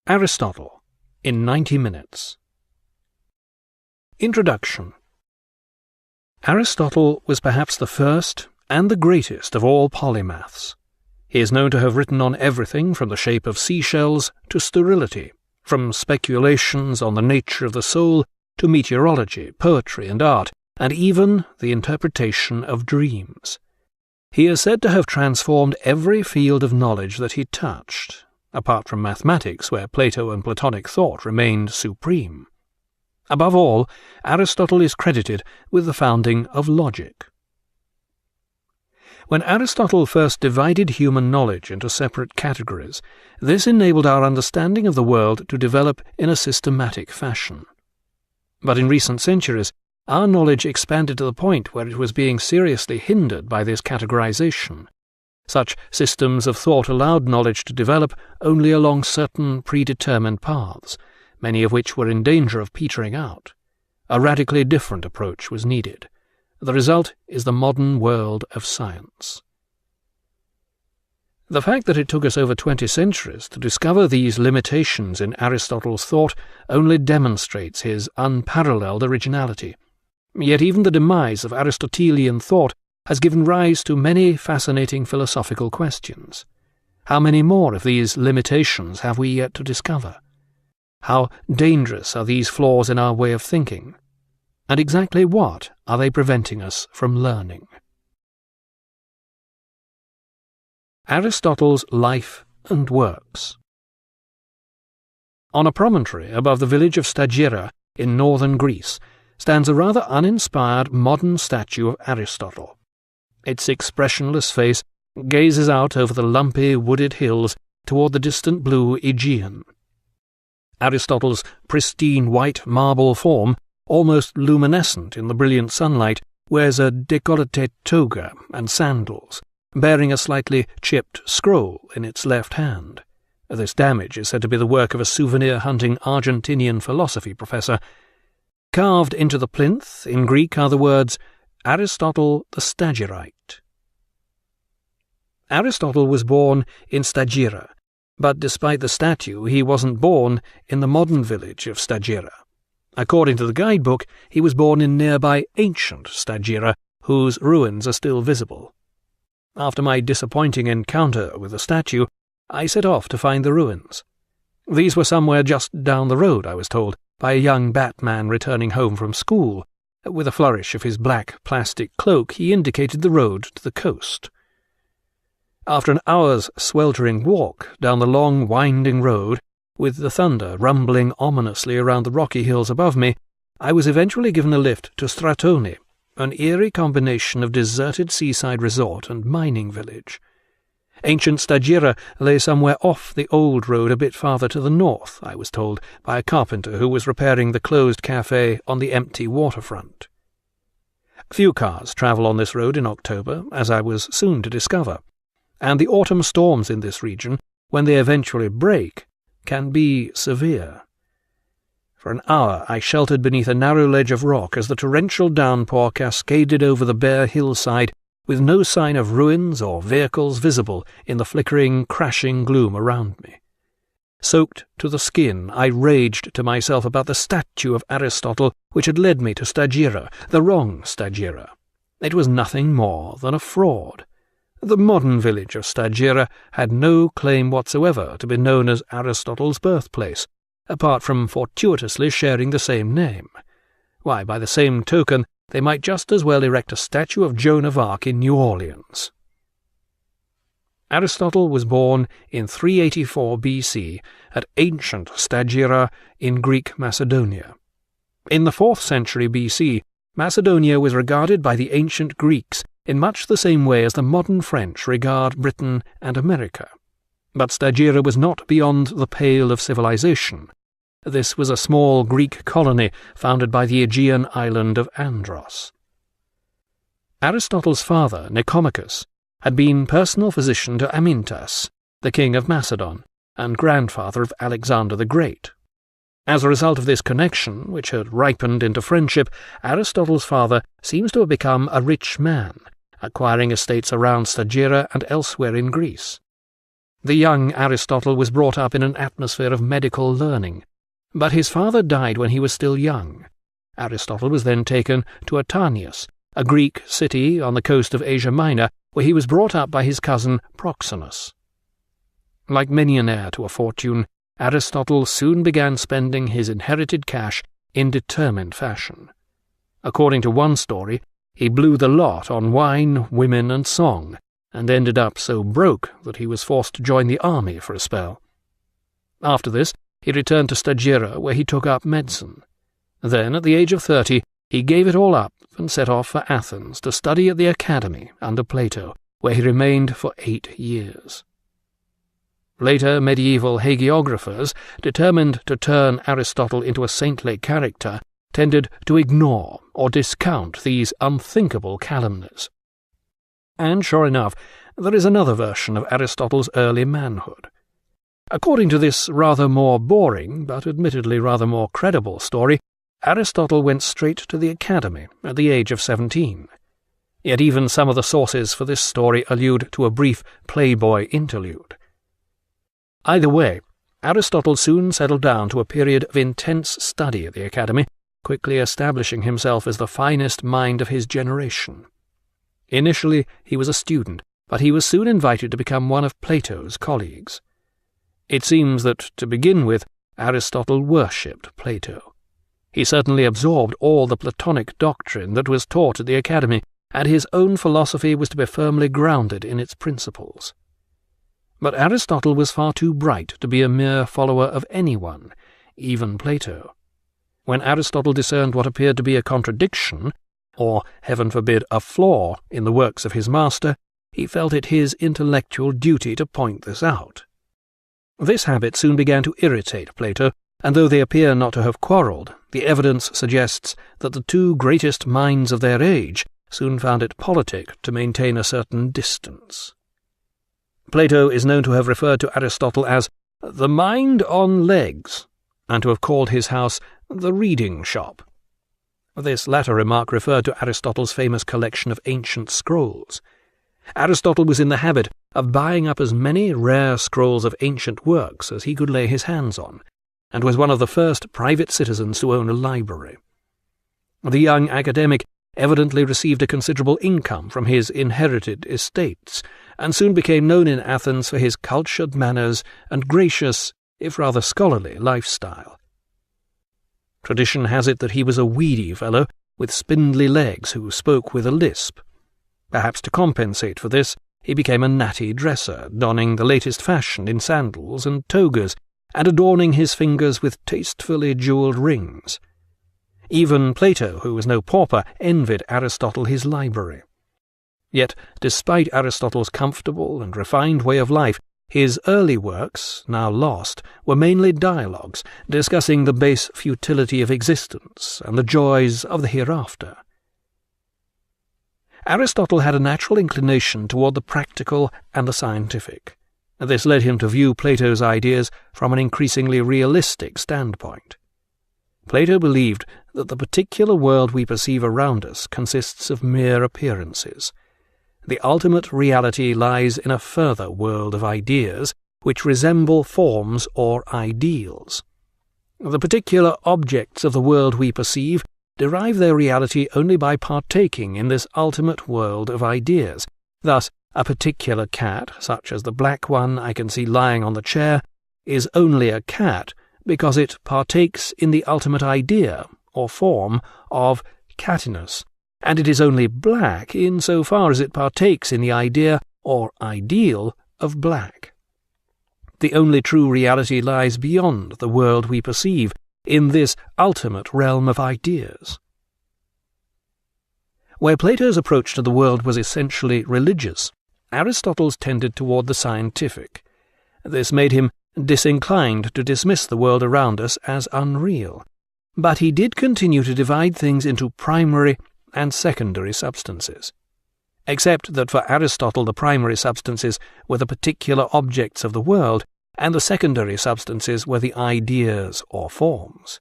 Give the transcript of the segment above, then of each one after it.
Aristotle, in 90 minutes. Introduction. Aristotle was perhaps the first and the greatest of all polymaths. He is known to have written on everything from the shape of seashells to sterility, from speculations on the nature of the soul to meteorology, poetry, and art, and even the interpretation of dreams. He is said to have transformed every field of knowledge that he touched, apart from mathematics, where Plato and Platonic thought remained supreme. Above all, Aristotle is credited with the founding of logic. When Aristotle first divided human knowledge into separate categories, this enabled our understanding of the world to develop in a systematic fashion. But in recent centuries, our knowledge expanded to the point where it was being seriously hindered by this categorization. Such systems of thought allowed knowledge to develop only along certain predetermined paths, many of which were in danger of petering out. A radically different approach was needed. The result is the modern world of science. The fact that it took us over 20 centuries to discover these limitations in Aristotle's thought only demonstrates his unparalleled originality. Yet even the demise of Aristotelian thought has given rise to many fascinating philosophical questions. How many more of these limitations have we yet to discover? How dangerous are these flaws in our way of thinking? And exactly what are they preventing us from learning? Aristotle's life and works. On a promontory above the village of Stagira in northern Greece stands a rather uninspired modern statue of Aristotle. Its expressionless face gazes out over the lumpy, wooded hills toward the distant blue Aegean. Aristotle's pristine white marble form, almost luminescent in the brilliant sunlight, wears a décolleté toga and sandals, bearing a slightly chipped scroll in its left hand. This damage is said to be the work of a souvenir-hunting Argentinian philosophy professor. Carved into the plinth, in Greek, are the words, Aristotle the Stagirite. Aristotle was born in Stagira, but despite the statue, he wasn't born in the modern village of Stagira. According to the guidebook, he was born in nearby ancient Stagira, whose ruins are still visible. After my disappointing encounter with the statue, I set off to find the ruins. These were somewhere just down the road, I was told, by a young batman returning home from school. With a flourish of his black plastic cloak, he indicated the road to the coast. After an hour's sweltering walk down the long, winding road, with the thunder rumbling ominously around the rocky hills above me, I was eventually given a lift to Stratoni, an eerie combination of deserted seaside resort and mining village. Ancient Stagira lay somewhere off the old road a bit farther to the north, I was told, by a carpenter who was repairing the closed cafe on the empty waterfront. Few cars travel on this road in October, as I was soon to discover, and the autumn storms in this region, when they eventually break, can be severe. For an hour I sheltered beneath a narrow ledge of rock as the torrential downpour cascaded over the bare hillside, with no sign of ruins or vehicles visible in the flickering, crashing gloom around me. Soaked to the skin, I raged to myself about the statue of Aristotle which had led me to Stagira, the wrong Stagira. It was nothing more than a fraud. The modern village of Stagira had no claim whatsoever to be known as Aristotle's birthplace, apart from fortuitously sharing the same name. Why, by the same token, they might just as well erect a statue of Joan of Arc in New Orleans. Aristotle was born in 384 BC at ancient Stagira in Greek Macedonia. In the 4th century BC, Macedonia was regarded by the ancient Greeks in much the same way as the modern French regard Britain and America. But Stagira was not beyond the pale of civilization. This was a small Greek colony founded by the Aegean island of Andros. Aristotle's father, Nicomachus, had been personal physician to Amyntas, the king of Macedon, and grandfather of Alexander the Great. As a result of this connection, which had ripened into friendship, Aristotle's father seems to have become a rich man, acquiring estates around Stagira and elsewhere in Greece. The young Aristotle was brought up in an atmosphere of medical learning, but his father died when he was still young. Aristotle was then taken to Atanius, a Greek city on the coast of Asia Minor, where he was brought up by his cousin Proxenus. Like many an heir to a fortune, Aristotle soon began spending his inherited cash in determined fashion. According to one story, he blew the lot on wine, women, and song, and ended up so broke that he was forced to join the army for a spell. After this, he returned to Stagira, where he took up medicine. Then, at the age of 30, he gave it all up and set off for Athens to study at the academy under Plato, where he remained for 8 years. Later medieval hagiographers, determined to turn Aristotle into a saintly character, tended to ignore or discount these unthinkable calumnies. And sure enough, there is another version of Aristotle's early manhood. According to this rather more boring, but admittedly rather more credible story, Aristotle went straight to the academy at the age of 17. Yet even some of the sources for this story allude to a brief playboy interlude. Either way, Aristotle soon settled down to a period of intense study at the academy, quickly establishing himself as the finest mind of his generation. Initially, he was a student, but he was soon invited to become one of Plato's colleagues. It seems that, to begin with, Aristotle worshipped Plato. He certainly absorbed all the Platonic doctrine that was taught at the academy, and his own philosophy was to be firmly grounded in its principles. But Aristotle was far too bright to be a mere follower of anyone, even Plato. When Aristotle discerned what appeared to be a contradiction, or, heaven forbid, a flaw in the works of his master, he felt it his intellectual duty to point this out. This habit soon began to irritate Plato, and though they appear not to have quarrelled, the evidence suggests that the two greatest minds of their age soon found it politic to maintain a certain distance. Plato is known to have referred to Aristotle as the mind on legs, and to have called his house the reading shop. This latter remark referred to Aristotle's famous collection of ancient scrolls. Aristotle was in the habit of buying up as many rare scrolls of ancient works as he could lay his hands on, and was one of the first private citizens to own a library. The young academic evidently received a considerable income from his inherited estates, and soon became known in Athens for his cultured manners and gracious, if rather scholarly, lifestyle. Tradition has it that he was a weedy fellow, with spindly legs, who spoke with a lisp. Perhaps to compensate for this, he became a natty dresser, donning the latest fashion in sandals and togas, and adorning his fingers with tastefully jewelled rings. Even Plato, who was no pauper, envied Aristotle his library. Yet, despite Aristotle's comfortable and refined way of life, his early works, now lost, were mainly dialogues, discussing the base futility of existence and the joys of the hereafter. Aristotle had a natural inclination toward the practical and the scientific. This led him to view Plato's ideas from an increasingly realistic standpoint. Plato believed that the particular world we perceive around us consists of mere appearances. The ultimate reality lies in a further world of ideas, which resemble forms or ideals. The particular objects of the world we perceive derive their reality only by partaking in this ultimate world of ideas. Thus, a particular cat, such as the black one I can see lying on the chair, is only a cat because it partakes in the ultimate idea, or form, of cattiness, and it is only black in so far as it partakes in the idea, or ideal, of black. The only true reality lies beyond the world we perceive, in this ultimate realm of ideas. Where Plato's approach to the world was essentially religious, Aristotle's tended toward the scientific. This made him disinclined to dismiss the world around us as unreal, but he did continue to divide things into primary and secondary substances. Except that for Aristotle the primary substances were the particular objects of the world, and the secondary substances were the ideas or forms.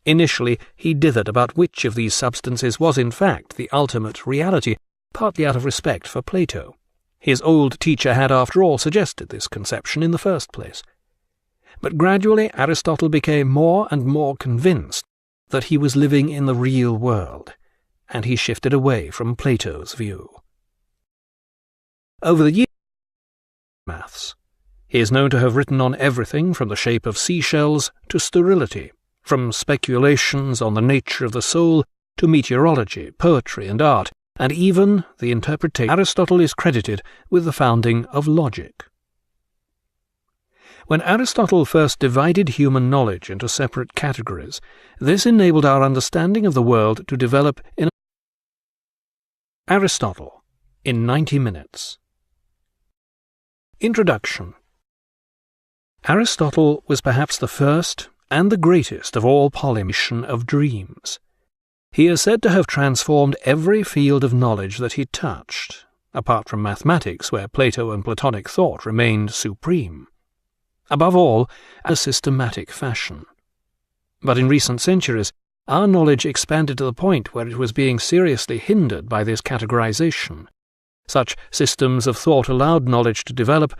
Initially he dithered about which of these substances was in fact the ultimate reality, partly out of respect for Plato. His old teacher had, after all, suggested this conception in the first place. But gradually Aristotle became more and more convinced that he was living in the real world, and he shifted away from Plato's view. Over the years, maths. He is known to have written on everything from the shape of seashells to sterility, from speculations on the nature of the soul to meteorology, poetry, and art, and even the interpretation. Aristotle is credited with the founding of logic. When Aristotle first divided human knowledge into separate categories, this enabled our understanding of the world to develop in Aristotle, in 90 minutes. Introduction. Aristotle was perhaps the first and the greatest of all polemicians of dreams. He is said to have transformed every field of knowledge that he touched, apart from mathematics, where Plato and Platonic thought remained supreme. Above all, in a systematic fashion. But in recent centuries, our knowledge expanded to the point where it was being seriously hindered by this categorization. Such systems of thought allowed knowledge to develop